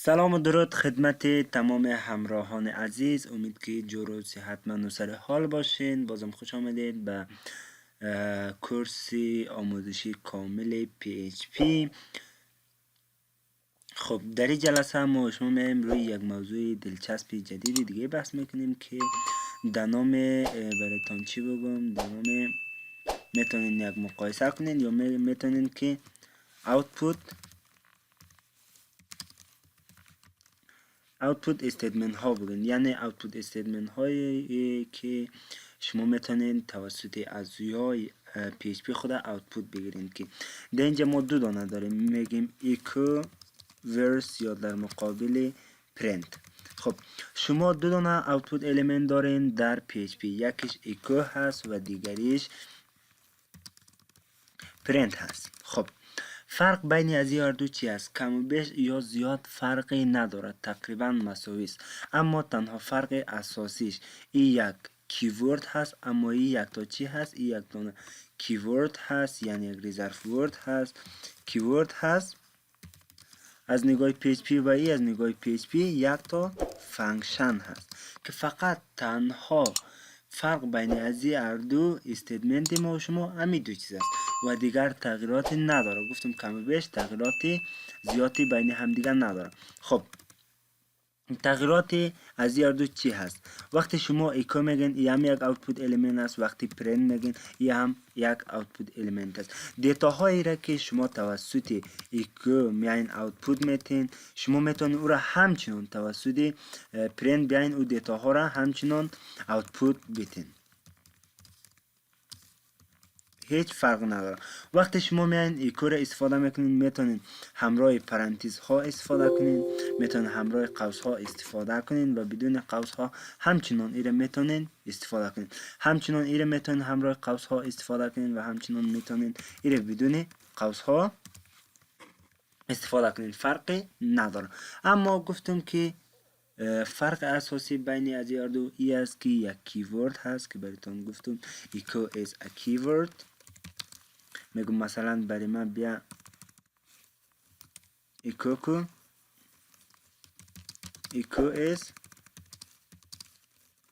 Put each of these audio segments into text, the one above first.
سلام و درود خدمت تمام همراهان عزیز. امید که جور و صحتمند و سر حال باشین. بازم خوش آمدید به کورس آموزشی کامل PHP. خب در این جلسه ما شما میایم روی یک موضوع دلچسب جدیدی دیگه بحث میکنیم که در نام برایتان چی بگم، در نام میتونین یک مقایسه کنین یا میتونین که output استیتمنت ها بگن، یعنی output استیتمنت هایی که شما میتونین توسط اجزای PHP خود output بگیرین. که در اینجا ما دو دانه داریم، میگیم echo verse یا در مقابل print. خب شما دو دانه output element دارین در PHP، یکیش echo هست و دیگریش print هست. خب فرق بین از این هر دو چی است؟ کم و بیش یا زیاد فرقی ندارد، تقریبا مساوی است. اما تنها فرق اساسیش این یک کیورد هست. اما این یک تا چی هست؟ این یک تا کیورد هست، یعنی یک ریزرو ورد هست، کیورد هست از نگاه PHP و این از نگاه PHP یک تا فانکشن هست که فقط تنها فرق بین از این هر دو استیتمنت ما و شما همین دو چیز است و دیگر تغییراتی نداره. گفتم کم و بیش تغییراتی زیادی بین همدیگر نداره. خب تغییرات از این هر دو چی هست؟ وقتی شما ایکو میگن این هم یک اوتپوت الیمنت است، وقتی پرینت میگن این هم یک اوتپوت الیمنت است. دیتا هایی را که شما توسط ایکو میاین اوتپوت میتین، شما میتونید او را همچنان توسط پرینت بیاین او دیتا ها را همچنان اوتپوت بیتین، هیچ فرق نداره. وقتی شما میاین ایکو را استفاده میکنین، میتونین همراه پرانتز ها استفاده کنین، میتونین همراه قوس ها استفاده کنین و بدون قوس ها همچنان ایره میتونین استفاده کنین. همچنان ایره میتونین همراه قوس ها استفاده کنین و همچنان میتونین ایره بدون قوس ها استفاده کنین، فرقی نداره. اما گفتم که فرق اساسی بین از این دو ای است که یک کیورد هست که براتون گفتم echo is a keyword. میگم مثلا برای من بیا echo کو echo is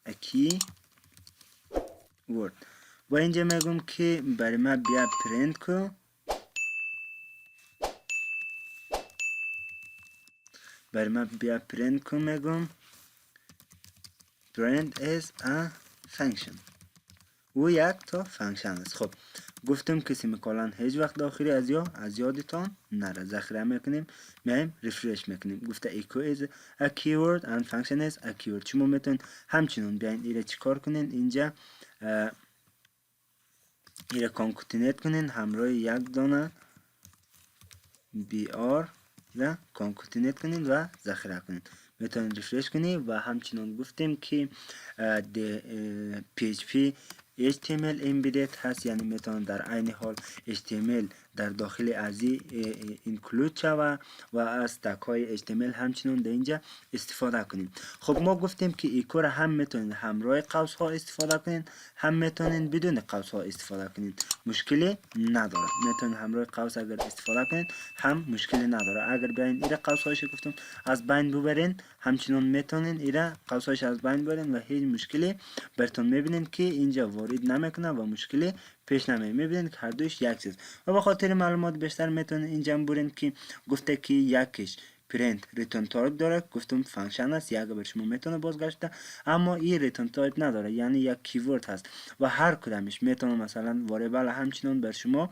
a keyword و اینجا میگم که برای من بیا print کو، برای من بیا print کو، میگم print is a function، او یک تا فانکشن است. خب گفتم که سیمیکولن هیچ وقت داخلی از یادتان نره. ذخیره میکنیم، میایم ریفرش میکنیم. گفته echo is a keyword and function is a keyword. شما میتون همچنان بیاین ایره چیکار کنین، اینجا ایره کانکوتینیت کنین همراه یک دانه br و کانکوتینیت کنین و ذخیره کنین. میتونین ریفرش کنین و همچنان گفتیم که PHP HTML embedded هست، یعنی میتونن در عین حال HTML در داخل ازی اینکلود شوه و از تک های HTML همچنان در اینجا استفاده کنیم. خب ما گفتیم که ایکو را هم میتونین همراه قوس ها استفاده کنین، هم میتونین بدون قوس ها استفاده کنین، مشکلی نداره. میتونین همراه قوس اگر استفاده کنین هم مشکلی نداره. اگر بیاین ایره قوس هایش گفتم از بین ببرین، همچنان میتونین ایره قوس هایش از بین ببرین و هیچ مشکلی براتون میبینین که اینجا وارد نمیکنه و مشکلی پیش نمیاد. میبینید که هر دوش یک چیز و به خاطر معلومات بیشتر میتونید اینجا برین که گفته که یکیش پرینت ریتن تایپ داره، گفتم فانکشن است، یک بر شما میتونه بازگشته، اما این ریتن تایپ نداره، یعنی یک کیورد هست و هر کدامش میتونه مثلا واریبل همچنان بر شما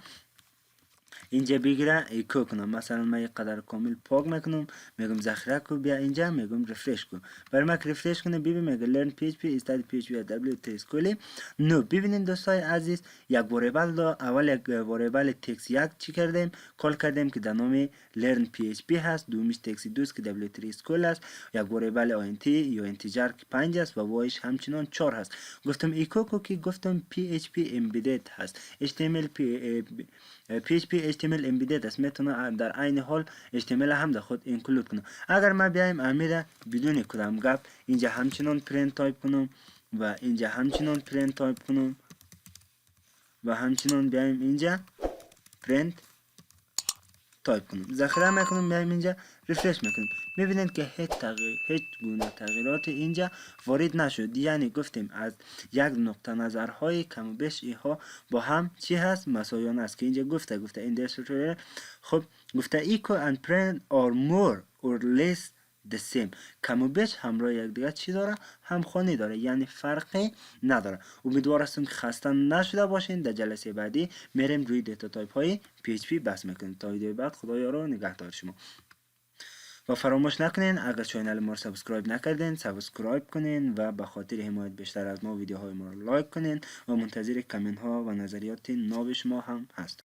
اینجا بگیره ایکو کنم. مثلا من یک قدر کامل پاک میکنم، میگم ذخیره کو، بیا اینجا میگم ریفرش کو. برای من ریفرش کنه ببین میگه learn PHP study PHP w3 اسکولی نو. ببینید دوستای عزیز، یک واریبل دا اول یک واریبل تکس یک چی کردیم، کال کردیم که در نام learn PHP هست، دومیش تکس 2 که w3 اسکول است، یک واریبل int یا اینتیجر که 5 است و وایش همچنان 4 هست. گفتم ایکو کو که گفتم PHP embedded هست، PHP HTML embedded است، میتونه در عین حال HTML هم در خود اینکلود کنه. اگر ما بیایم امیره بدون کدام گپ اینجا همچنان پرینت تایپ کنم و اینجا همچنان پرینت تایپ کنم و همچنان بیایم اینجا پرینت تایپ کنیم. ذخیره میکنیم، میایم اینجا ریفرش میکنیم، میبینید که هیچ گونه تغییرات اینجا وارد نشد. یعنی گفتیم از یک نقطه نظرهای کم و بیش اینها با هم چی هست؟ مساویان است که اینجا گفته این دستور. خب گفته equal and parent or more or less the same، کم و بیش همراه یک دیگه چی داره؟ همخوانی داره، یعنی فرقی نداره. امیدوار هستم که خسته نشده باشین. در جلسه بعدی میریم روی دیتا تایپ های PHP بحث میکنیم. تا ویدیو بعد خدا یار و نگهدار شما. و فراموش نکنین اگر چینل ما رو سابسکرایب نکردین سابسکرایب کنین و به خاطر حمایت بیشتر از ما ویدیوهای ما رو لایک کنین و منتظر کامنت ها و نظریات ناب شما هم هستم.